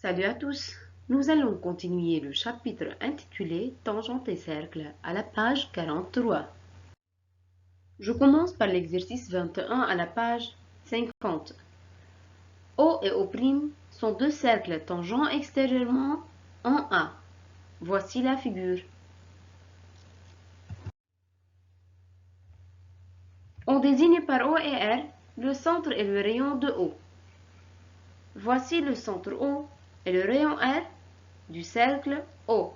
Salut à tous. Nous allons continuer le chapitre intitulé Tangente et cercle à la page 43. Je commence par l'exercice 21 à la page 50. O et O' sont deux cercles tangents extérieurement en A. Voici la figure. On désigne par O et R le centre et le rayon de O. Voici le centre O et le rayon R du cercle O.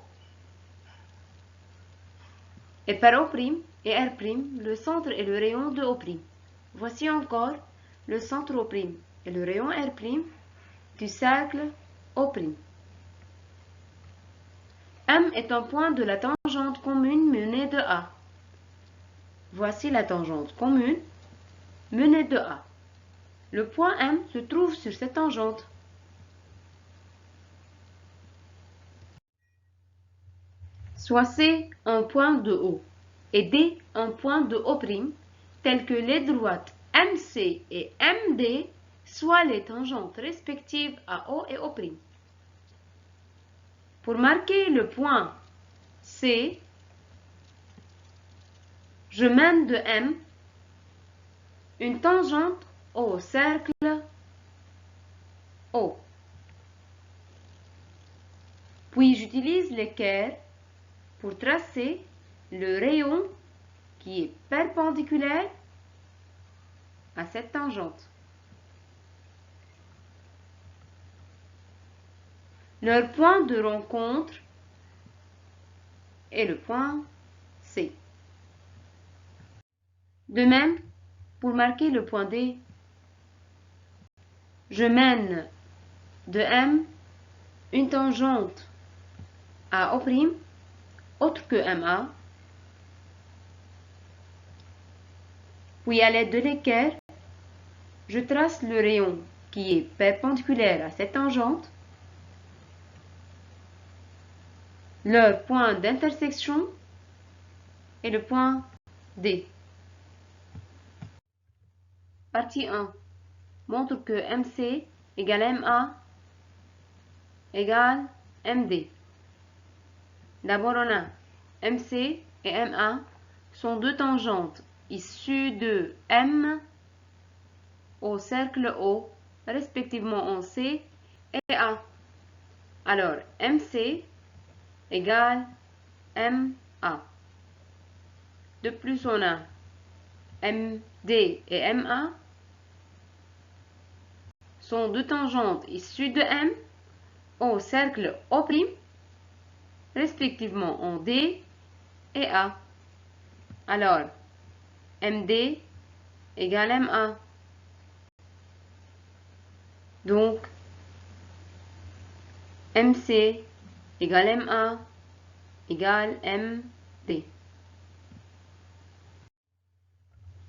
Et par O' et R', le centre et le rayon de O'. Voici encore le centre O' et le rayon R' du cercle O'. M est un point de la tangente commune menée de A. Voici la tangente commune menée de A. Le point M se trouve sur cette tangente. Soit C un point de O et D un point de O', tels que les droites MC et MD soient les tangentes respectives à O et O'. Pour marquer le point C, je mène de M une tangente au cercle O. Puis j'utilise l'équerre pour tracer le rayon qui est perpendiculaire à cette tangente. Leur point de rencontre est le point C. De même, pour marquer le point D, je mène de M une tangente à O', autre que MA, puis à l'aide de l'équerre, je trace le rayon qui est perpendiculaire à cette tangente. Leur point d'intersection est le point D. Partie 1 montre que MC égale MA égale MD. D'abord, on a MC et MA sont deux tangentes issues de M au cercle O, respectivement en C et A. Alors, MC égale MA. De plus, on a MD et MA sont deux tangentes issues de M au cercle O', respectivement en D et A. Alors, MD égale MA. Donc, MC égale MA égale MD.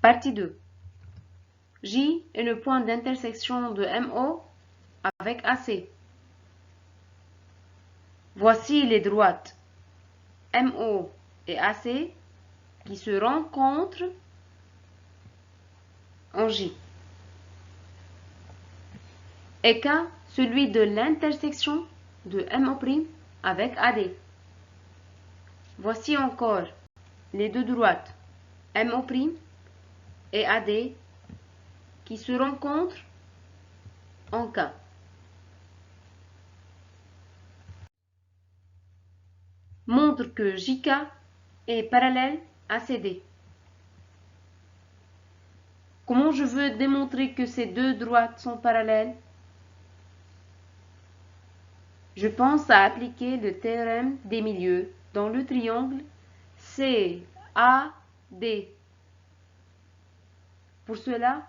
Partie 2. J est le point d'intersection de MO avec AC. Voici les droites MO et AC qui se rencontrent en J. Et K, celui de l'intersection de MO' avec AD. Voici encore les deux droites MO' et AD qui se rencontrent en K. Montre que JK est parallèle à CD. Comment je veux démontrer que ces deux droites sont parallèles? Je pense à appliquer le théorème des milieux dans le triangle CAD. Pour cela,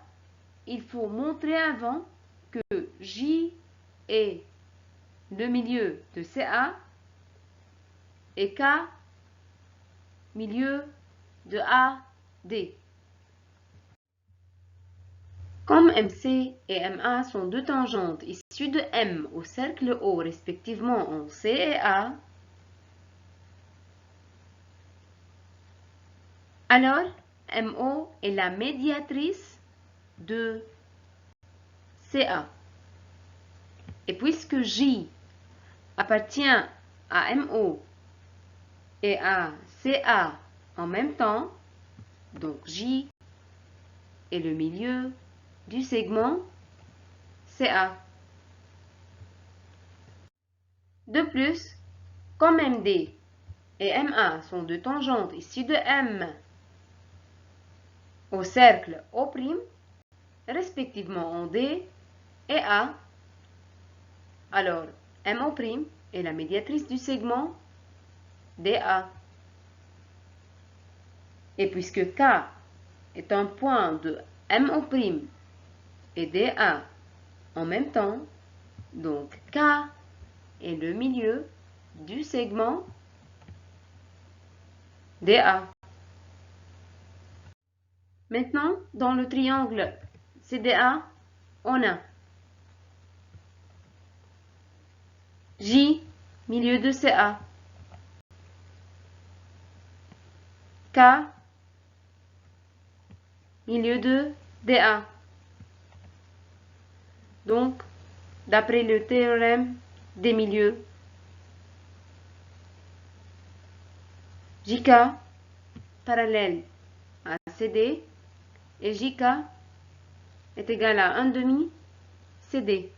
il faut montrer avant que J est le milieu de CA et K milieu de AD. Comme MC et MA sont deux tangentes issues de M au cercle O respectivement en C et A, alors MO est la médiatrice de CA. Et puisque J appartient à MO et à CA en même temps, donc J est le milieu du segment CA. De plus, comme MD et MA sont deux tangentes issues de M au cercle O', respectivement en D et A, alors MO' est la médiatrice du segment DA. Et puisque K est un point de MO' et DA en même temps, donc K est le milieu du segment DA. Maintenant, dans le triangle CDA, on a J, milieu de CA, K, milieu de DA. Donc, d'après le théorème des milieux, JK parallèle à CD et JK est égal à 1 demi CD.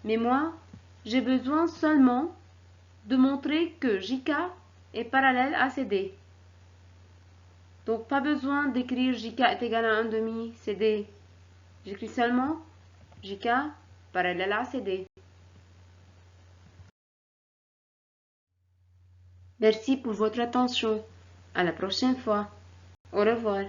Mais moi, j'ai besoin seulement de montrer que JK est parallèle à CD. Donc, pas besoin d'écrire JK est égal à 1 demi CD. J'écris seulement JK parallèle à CD. Merci pour votre attention. À la prochaine fois. Au revoir.